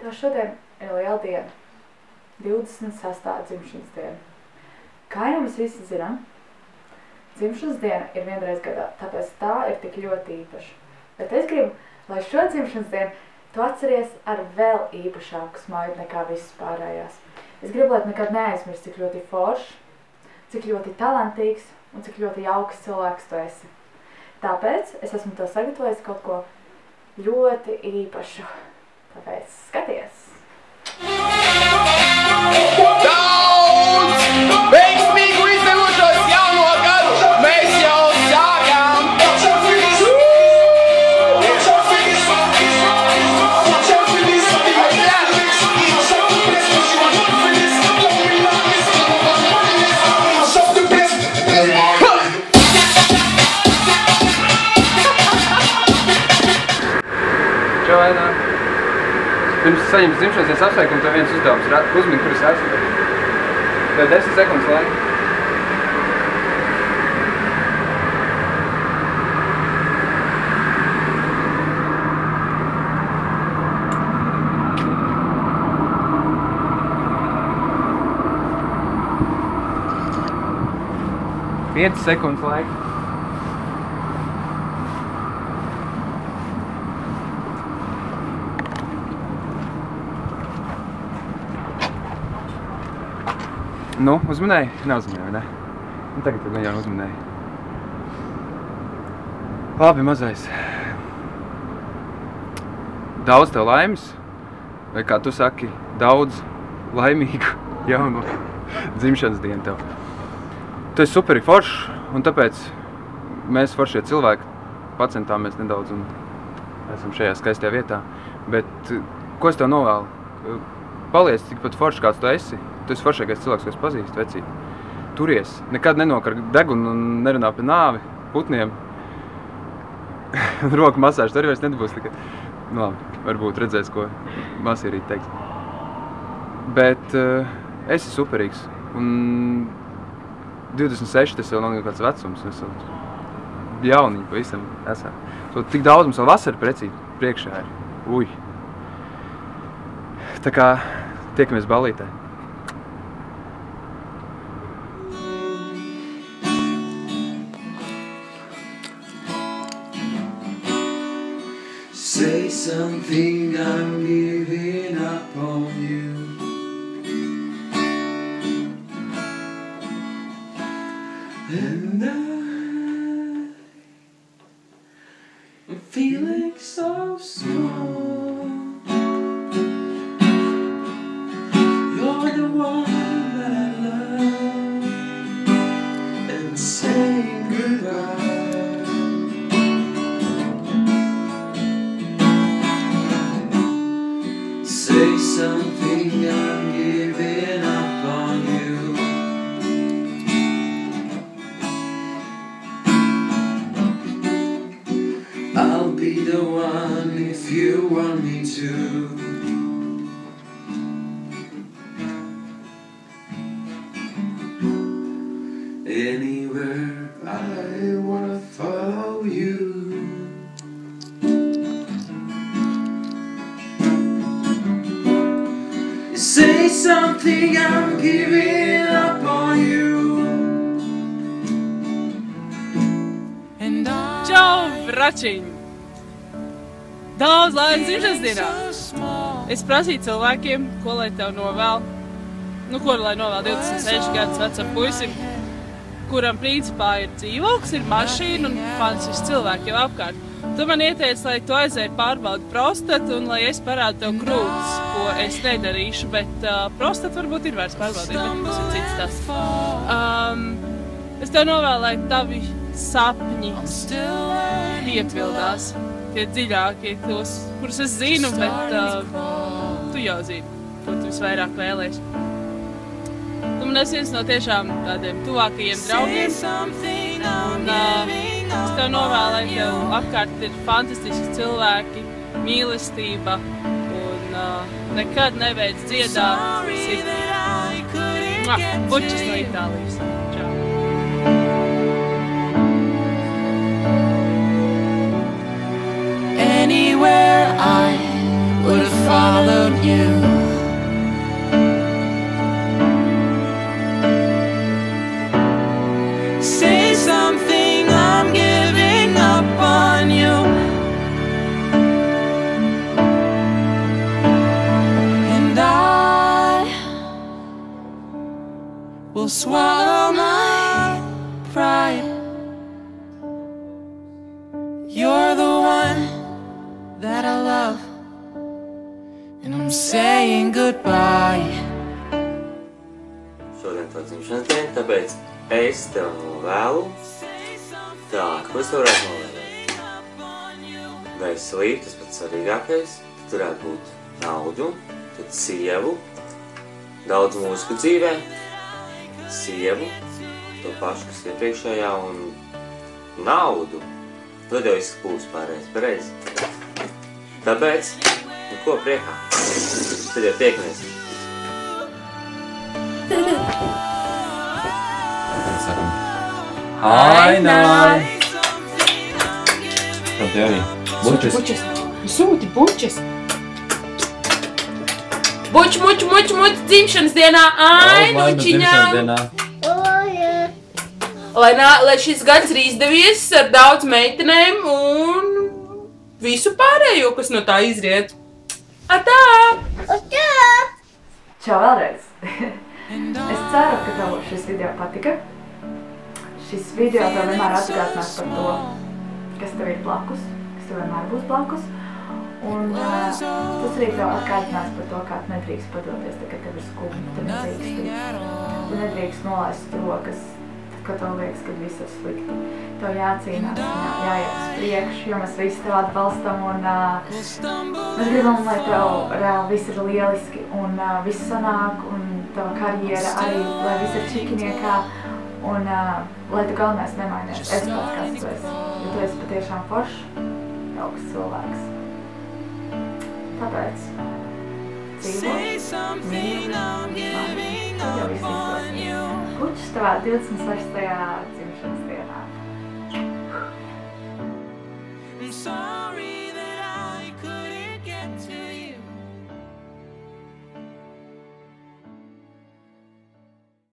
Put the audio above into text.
Tā šodien ir liela diena, 26. dzimšanas diena. Kā jau mēs visi zinām, dzimšanas diena ir vienreiz gadā, tāpēc tā ir tik ļoti īpaša. Bet es gribu, lai šo dzimšanas dienu tu atceries ar vēl īpašāku smaidu nekā visas pārējās. Es gribu, lai tu nekad neaizmirst, cik ļoti foršs, cik ļoti talantīgs un cik ļoti jauks cilvēks tu esi. Tāpēc es esmu tev sagatavojis kaut ko ļoti īpašu. Tāpēc skaties! Daudz veiksmīgu izdevušos jauno gadu mēs jau sākām! Čau, Aina! Pirms saņems dzimšanas dienas apsveikumu, tev viens uzdevums uzmini, kur es esmu. Tev 10 sekundes laika. Piecas sekundes laika. Nu, uzminēji? Neuzminēji, vai ne? Nu, tagad tad jau uzminēji. Labi, mazais. Daudz tev laimes, vai kā tu saki, daudz laimīgu jauno dzimšanas dienu tev. Tu esi superi foršs, un tāpēc mēs foršie cilvēki pacentāmies nedaudz un esam šajā skaistajā vietā. Bet ko es tev novēlu? Paliec tikpat foršs, kāds tu esi. Tu esi foršākais cilvēks, ko es pazīstu, vecīt. Turies, nekad nenokar degunu un nerunā par nāvi, putniem. Roku masāžu, tu arī vairs nedabūs tikai. Nu labi, varbūt redzēs, ko masīrīt teiks. Bet esi superīgs. Un 26, tas vēl nav kāds vecums. Mēs vēl jauniņi pavisam esam. Tik daudz mums vēl vasara precīti priekšā ir. Uj. Tā kā tiekamies ballītē. Say something, I'm giving up on you. And I'm feeling so small. You're the one that I love, and saying goodbye. Say something, I'm giving up on you. I'll be the one if you want me to. Anywhere I wanna follow you. Say something, I'm giving up on you. Čau, bračiņi! Daudz laimes dzimšanas dienā! Es prasīju cilvēkiem, ko lai tev novēl. Nu, ko lai novēl 26 gadus vecam puisim, kuram principā ir dzīvoklis, ir mašīna un fantastisks cilvēki jau apkārt. Tu man ieteici, lai tu aizēji pārbaudi prostatu un lai es parādu tev krūtis, ko es nedarīšu, bet prostatu varbūt ir vērts pārbaudīt, bet tas ir cits tas. Es tev novēlu, lai tavi sapņi piepildās, tie dziļākie, tos, kurus es zinu, bet tu jau zini, ko tu visvairāk vēlies. Tu man esi viens no tiešām tādiem tuvākajiem draugiem, un es tev novēlu, lai tev apkārt ir fantastiski cilvēki, mīlestība, un nekad nebeidz dziedāt sirdi. Bučas no Itālijas. Čau. Anywhere I would have followed you. Say something, I'm giving up on you. And I will swallow my pride. You're the one that I love, and I'm saying goodbye. Šodien to dzimšanas dienu, tāpēc es tev novēlu tā, ko es varētu novēlēt. Veselību, tas pats svarīgākais, tad varētu būt naudu, tad sievu, daudz mūziku dzīvē, sievu, to pašu, kas iepriekšējā, un naudu. Tad jau viss būs pareizi. Tāpēc, nu ko priekā? Tad jau tiekamies. Ainai! Kam te arī? Bučas. Sūti bučas. Buč, dzimšanas dienā, Ainučiņām. Lai šis gads ir izdevies ar daudz meitenēm un visu pārējo, kas no tā izriet. Atā! Čau vēlreiz! Es ceru, ka tev šis video patika. Šis video tev vienmēr atgādinās par to, kas tev ir blakus, kas tev vienmēr būs blakus. Un tas arī tev atgādinās par to, kā tu nedrīkst padoties, kad tev ir skumji. Tu nedrīkst nolaist rokas, kad tev liekas, ka viss ir slikti. Tev jācīnās, jāiet uz priekšu, jo mēs visi tev atbalstam un mēs gribam, lai tev reāli viss ir lieliski un viss sanāk un tava karjera arī, lai viss ir čikiniekā un lai tu galvenais nemainies. Es pats kāds tu esi, jo tu esi patiešām foršs, jauks cilvēks. Tāpēc dzīvo, mīli, tad jau viss izdosies. Puķis tavā 26.